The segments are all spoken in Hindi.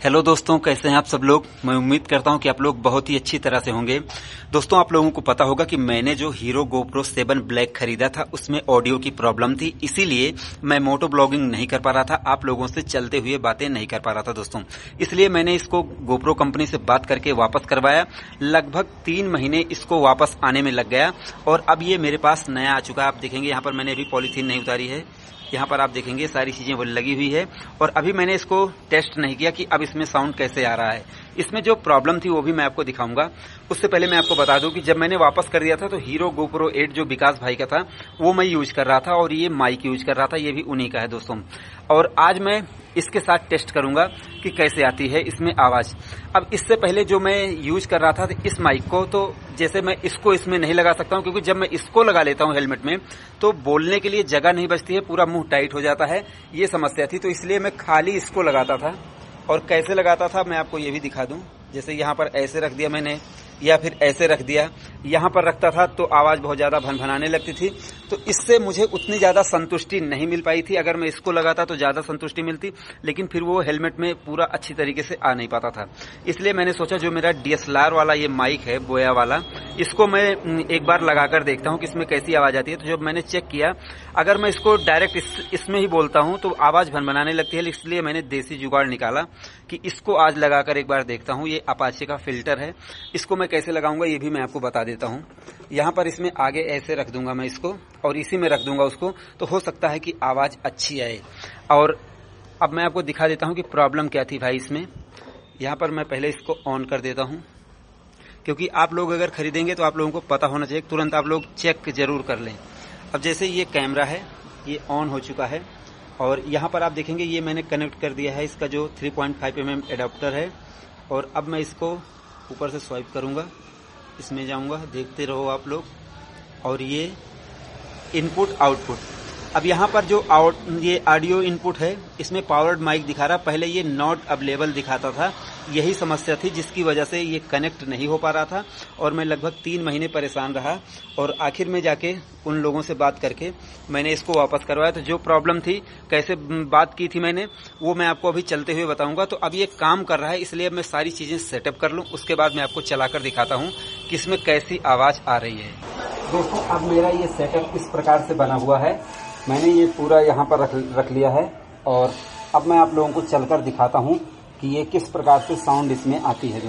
हेलो दोस्तों, कैसे हैं आप सब लोग। मैं उम्मीद करता हूं कि आप लोग बहुत ही अच्छी तरह से होंगे। दोस्तों, आप लोगों को पता होगा कि मैंने जो हीरो GoPro 7 ब्लैक खरीदा था उसमें ऑडियो की प्रॉब्लम थी, इसीलिए मैं मोटो ब्लॉगिंग नहीं कर पा रहा था, आप लोगों से चलते हुए बातें नहीं कर पा रहा था दोस्तों। इसलिए मैंने इसको GoPro कंपनी से बात करके वापस करवाया। लगभग 3 महीने इसको वापस आने में लग गया और अब ये मेरे पास नया आ चुका है। आप देखेंगे यहाँ पर मैंने अभी पॉलीथीन नहीं उतारी है, यहाँ पर आप देखेंगे सारी चीजें वो लगी हुई है और अभी मैंने इसको टेस्ट नहीं किया कि अब इसमें साउंड कैसे आ रहा है। इसमें जो प्रॉब्लम थी वो भी मैं आपको दिखाऊंगा। उससे पहले मैं आपको बता दूं कि जब मैंने वापस कर दिया था तो हीरो GoPro 8 जो विकास भाई का था वो मैं यूज कर रहा था और ये माइक यूज कर रहा था, ये भी उन्हीं का है दोस्तों। और आज मैं इसके साथ टेस्ट करूंगा कि कैसे आती है इसमें आवाज। अब इससे पहले जो मैं यूज कर रहा था इस माइक को, तो जैसे मैं इसको इसमें नहीं लगा सकता हूं क्योंकि जब मैं इसको लगा लेता हूं हेलमेट में तो बोलने के लिए जगह नहीं बचती है, पूरा मुंह टाइट हो जाता है, ये समस्या थी। तो इसलिए मैं खाली इसको लगाता था। और कैसे लगाता था मैं आपको ये भी दिखा दूं। जैसे यहाँ पर ऐसे रख दिया मैंने या फिर ऐसे रख दिया, यहाँ पर रखता था तो आवाज बहुत ज्यादा भनभनाने लगती थी। तो इससे मुझे उतनी ज्यादा संतुष्टि नहीं मिल पाई थी। अगर मैं इसको लगाता तो ज्यादा संतुष्टि मिलती, लेकिन फिर वो हेलमेट में पूरा अच्छी तरीके से आ नहीं पाता था। इसलिए मैंने सोचा जो मेरा DSLR वाला ये माइक है बोया वाला, इसको मैं एक बार लगाकर देखता हूँ कि इसमें कैसी आवाज आती है। तो जब मैंने चेक किया, अगर मैं इसको डायरेक्ट इसमें ही बोलता हूँ तो आवाज भनभनाने लगती है। इसलिए मैंने देसी जुगाड़ निकाला कि इसको आज लगाकर एक बार देखता हूँ। ये अपाचे का फिल्टर है, इसको मैं कैसे लगाऊंगा ये भी मैं आपको बता देता हूँ। यहाँ पर इसमें आगे ऐसे रख दूंगा मैं इसको और इसी में रख दूंगा उसको, तो हो सकता है कि आवाज अच्छी आए। और अब मैं आपको दिखा देता हूँ कि प्रॉब्लम क्या थी भाई इसमें। यहाँ पर मैं पहले इसको ऑन कर देता हूँ, क्योंकि आप लोग अगर खरीदेंगे तो आप लोगों को पता होना चाहिए, तुरंत आप लोग चेक जरूर कर लें। अब जैसे ये कैमरा है, ये ऑन हो चुका है और यहाँ पर आप देखेंगे ये मैंने कनेक्ट कर दिया है इसका जो 3.5 mm एडाप्टर है। और अब मैं इसको ऊपर से स्वाइप करूंगा, इसमें जाऊंगा, देखते रहो आप लोग। और ये इनपुट आउटपुट, अब यहाँ पर जो ये ऑडियो इनपुट है इसमें पावर्ड माइक दिखा रहा, पहले ये नॉट अवेलेबल दिखाता था। यही समस्या थी जिसकी वजह से ये कनेक्ट नहीं हो पा रहा था और मैं लगभग 3 महीने परेशान रहा और आखिर में जाके उन लोगों से बात करके मैंने इसको वापस करवाया। तो जो प्रॉब्लम थी, कैसे बात की थी मैंने, वो मैं आपको अभी चलते हुए बताऊंगा। तो अब ये काम कर रहा है, इसलिए अब मैं सारी चीजें सेटअप कर लूं, उसके बाद मैं आपको चलाकर दिखाता हूं कि इसमें कैसी आवाज आ रही है। दोस्तों, अब मेरा ये सेटअप इस प्रकार से बना हुआ है, मैंने ये पूरा यहाँ पर रख लिया है और अब मैं आप लोगों को चलकर दिखाता हूँ कि ये किस प्रकार से साउंड इसमें आती है।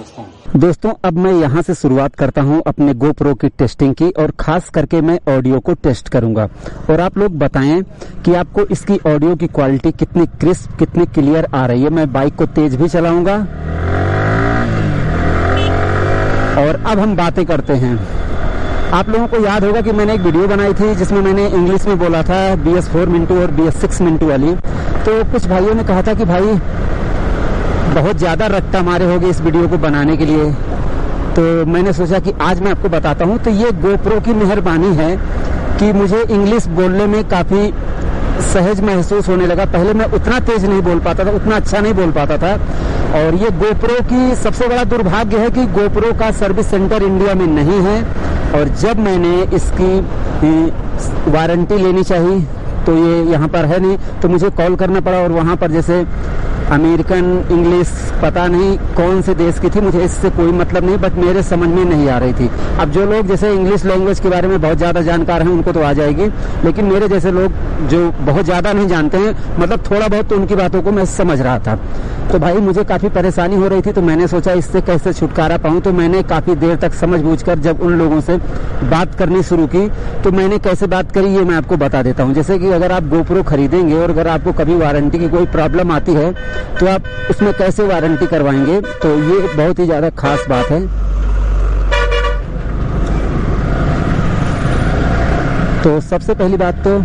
दोस्तों अब मैं यहाँ से शुरुआत करता हूँ अपने GoPro की टेस्टिंग की और खास करके मैं ऑडियो को टेस्ट करूंगा और आप लोग बताएं कि आपको इसकी ऑडियो की क्वालिटी कितनी क्रिस्प, कितनी क्लियर आ रही है। मैं बाइक को तेज भी चलाऊंगा और अब हम बातें करते हैं। आप लोगों को याद होगा कि मैंने एक वीडियो बनाई थी जिसमें मैंने इंग्लिश में बोला था BS4 मिनटू और BS6 मिनटू वाली। तो कुछ भाइयों ने कहा था कि भाई बहुत ज्यादा रट्टा मारे होगे इस वीडियो को बनाने के लिए, तो मैंने सोचा कि आज मैं आपको बताता हूं। तो ये GoPro की मेहरबानी है कि मुझे इंग्लिश बोलने में काफी सहज महसूस होने लगा। पहले मैं उतना तेज नहीं बोल पाता था, उतना अच्छा नहीं बोल पाता था। और ये GoPro की सबसे बड़ा दुर्भाग्य है कि GoPro का सर्विस सेंटर इंडिया में नहीं है और जब मैंने इसकी वारंटी लेनी चाहिए तो ये यहाँ पर है नहीं, तो मुझे कॉल करना पड़ा और वहाँ पर जैसे अमेरिकन इंग्लिश पता नहीं कौन से देश की थी, मुझे इससे कोई मतलब नहीं, बट मेरे समझ में नहीं आ रही थी। अब जो लोग जैसे इंग्लिश लैंग्वेज के बारे में बहुत ज्यादा जानकार हैं उनको तो आ जाएगी, लेकिन मेरे जैसे लोग जो बहुत ज्यादा नहीं जानते हैं, मतलब थोड़ा बहुत, तो उनकी बातों को मैं समझ रहा था। तो भाई मुझे काफी परेशानी हो रही थी, तो मैंने सोचा इससे कैसे छुटकारा पाऊं। तो मैंने काफी देर तक समझ बूझ कर जब उन लोगों से बात करनी शुरू की, तो मैंने कैसे बात करी ये मैं आपको बता देता हूँ। जैसे कि अगर आप GoPro खरीदेंगे और अगर आपको कभी वारंटी की कोई प्रॉब्लम आती है तो आप उसमें कैसे वारंटी करवाएंगे, तो ये बहुत ही ज्यादा खास बात है। तो सबसे पहली बात तो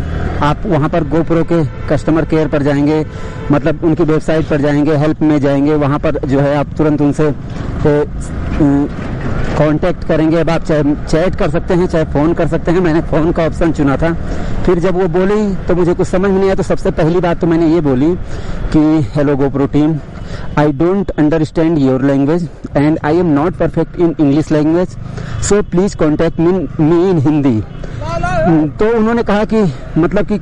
आप वहां पर GoPro के कस्टमर केयर पर जाएंगे, मतलब उनकी वेबसाइट पर जाएंगे, हेल्प में जाएंगे, वहां पर जो है आप तुरंत उनसे कांटेक्ट करेंगे। अब आप चाहे चैट कर सकते हैं, चाहे फोन कर सकते हैं। मैंने फोन का ऑप्शन चुना था। फिर जब वो बोली तो मुझे कुछ समझ में नहीं आया, तो सबसे पहली बात तो मैंने ये बोली कि hello GoPro team, I don't understand your language and I am not perfect in English language, so please contact me in Hindi. तो उन्होंने कहा कि मतलब कि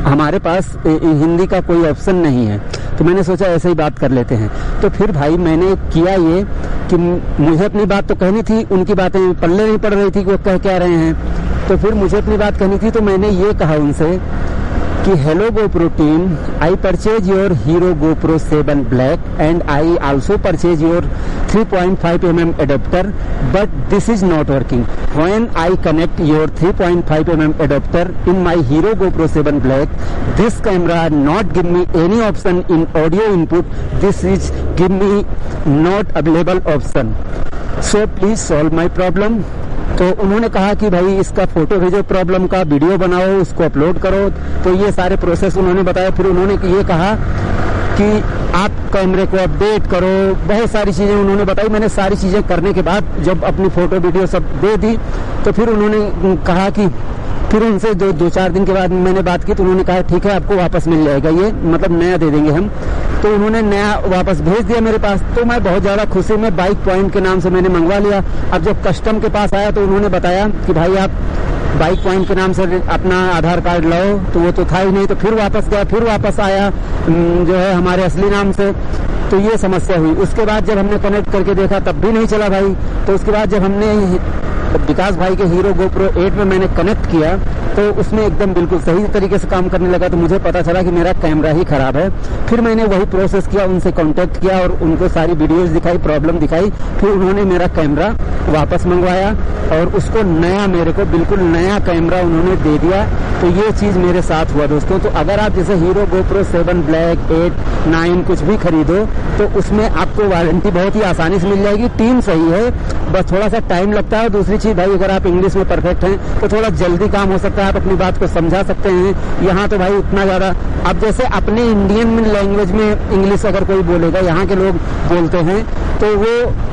हमारे पास हिंदी का कोई ऑप्शन नहीं है। तो मैंने सोचा ऐसे ही बात कर लेते हैं। तो फिर भाई मैंने किया ये कि मुझे अपनी बात तो कहनी थी, उनकी बातें पल्ले नहीं पड़ रही थी कि वो कह क्या रहे हैं। तो फिर मुझे अपनी बात कहनी थी, तो मैंने ये कहा उनसे कि hello GoPro team, I purchase your hero GoPro 7 Black and I also purchase your 3.5mm adapter, but this is not working. When I connect your 3.5mm adapter in my Hero GoPro 7 Black, this camera not give me any option in audio input. This is give me not available option. So please solve my problem. तो उन्होंने कहा कि भाई इसका फोटो भेजो प्रॉब्लम का, वीडियो बनाओ, उसको अपलोड करो। तो ये सारे प्रोसेस उन्होंने बताया। फिर उन्होंने ये कहा कि आप कैमरे को अपडेट करो, बहुत सारी चीजें उन्होंने बताई। मैंने सारी चीजें करने के बाद जब अपनी फोटो वीडियो सब दे दी, तो फिर उन्होंने कहा कि फिर उनसे दो चार दिन के बाद मैंने बात की, तो उन्होंने कहा ठीक है आपको वापस मिल जाएगा, ये मतलब नया दे देंगे हम। तो उन्होंने नया वापस भेज दिया मेरे पास। तो मैं बहुत ज्यादा खुशी में बाइक पॉइंट के नाम से मैंने मंगवा लिया। अब जब कस्टम के पास आया तो उन्होंने बताया कि भाई आप बाइक पॉइंट के नाम से अपना आधार कार्ड लाओ, तो वो तो था ही नहीं। तो फिर वापस गया, फिर वापस आया जो है हमारे असली नाम से। तो ये समस्या हुई। उसके बाद जब हमने कनेक्ट करके देखा तब भी नहीं चला भाई। तो उसके बाद जब हमने विकास भाई के हीरो GoPro 8 में मैंने कनेक्ट किया तो उसमें एकदम बिल्कुल सही तरीके से काम करने लगा। तो मुझे पता चला कि मेरा कैमरा ही खराब है। फिर मैंने वही प्रोसेस किया, उनसे कांटेक्ट किया और उनको सारी वीडियोस दिखाई, प्रॉब्लम दिखाई। फिर उन्होंने मेरा कैमरा वापस मंगवाया और उसको नया, मेरे को बिल्कुल नया कैमरा उन्होंने दे दिया। तो ये चीज मेरे साथ हुआ दोस्तों। तो अगर आप जैसे हीरो GoPro 7 Black 8 9 कुछ भी खरीदो तो उसमें आपको वारंटी बहुत ही आसानी से मिल जाएगी। टीम सही है, बस थोड़ा सा टाइम लगता है। दूसरी चीज भाई, अगर आप इंग्लिश में परफेक्ट हैं तो थोड़ा जल्दी काम हो सकता है, आप अपनी बात को समझा सकते हैं। यहाँ तो भाई उतना ज्यादा, अब जैसे अपने इंडियन लैंग्वेज में इंग्लिश अगर कोई बोलेगा, यहाँ के लोग बोलते हैं तो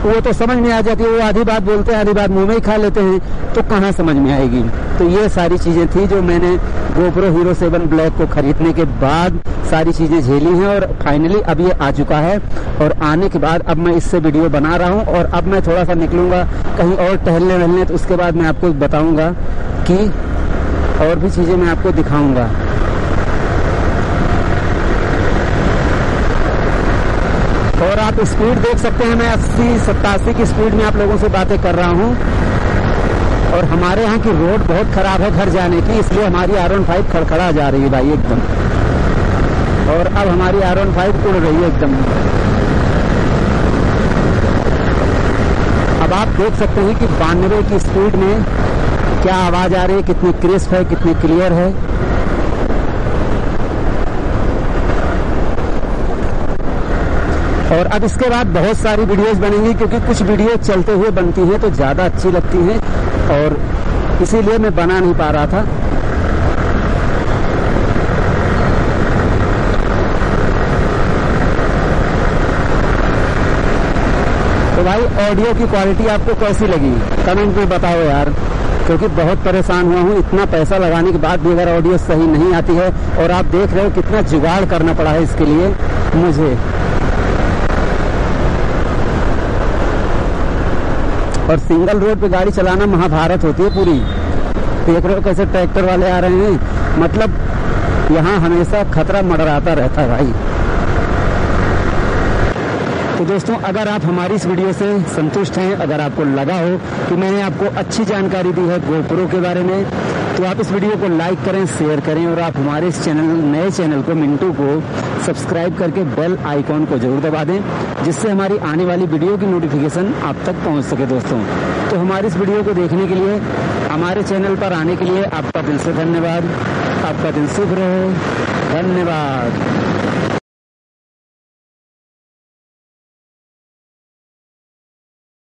वो तो समझ में आ जाती है। वो आधी बात बोलते हैं, आधी बात मुंह में ही खा लेते हैं, तो कहाँ समझ में आएगी। तो ये सारी चीजें थी जो मैंने GoPro Hero 7 Black को खरीदने के बाद सारी चीजें झेली हैं और फाइनली अब ये आ चुका है। और आने के बाद अब मैं इससे वीडियो बना रहा हूँ और अब मैं थोड़ा सा निकलूंगा कहीं और टहलने वहलने, तो उसके बाद मैं आपको बताऊंगा कि और भी चीजें मैं आपको दिखाऊंगा। और आप स्पीड देख सकते हैं, मैं 80-87 की स्पीड में आप लोगों से बातें कर रहा हूँ। और हमारे यहाँ की रोड बहुत खराब है घर जाने की, इसलिए हमारी R15 खड़खड़ा जा रही है भाई एकदम। और अब हमारी R15 उड़ रही है एकदम। अब आप देख सकते हैं कि 92 की स्पीड में क्या आवाज आ रही है, कितनी क्रिस्प है, कितनी क्लियर है। और अब इसके बाद बहुत सारी वीडियोस बनेंगी, क्योंकि कुछ वीडियो चलते हुए बनती हैं तो ज्यादा अच्छी लगती हैं और इसीलिए मैं बना नहीं पा रहा था। तो भाई ऑडियो की क्वालिटी आपको कैसी लगी कमेंट में बताओ यार, क्योंकि बहुत परेशान हुआ हूँ। इतना पैसा लगाने के बाद भी अगर ऑडियो सही नहीं आती है, और आप देख रहे हो कितना जुगाड़ करना पड़ा है इसके लिए मुझे। और सिंगल रोड पे गाड़ी चलाना महाभारत होती है पूरी। देख रहे हो कैसे ट्रैक्टर वाले आ रहे हैं, मतलब यहाँ हमेशा खतरा मंडराता रहता है भाई। तो दोस्तों, अगर आप हमारी इस वीडियो से संतुष्ट हैं, अगर आपको लगा हो कि मैंने आपको अच्छी जानकारी दी है GoPro के बारे में, तो आप इस वीडियो को लाइक करें, शेयर करें और आप हमारे इस नए चैनल को मिंटू को सब्सक्राइब करके बेल आइकॉन को जरूर दबा दें, जिससे हमारी आने वाली वीडियो की नोटिफिकेशन आप तक पहुंच सके दोस्तों। तो हमारी इस वीडियो को देखने के लिए, हमारे चैनल पर आने के लिए आपका दिल से धन्यवाद। आपका दिन शुभ रहे। धन्यवाद।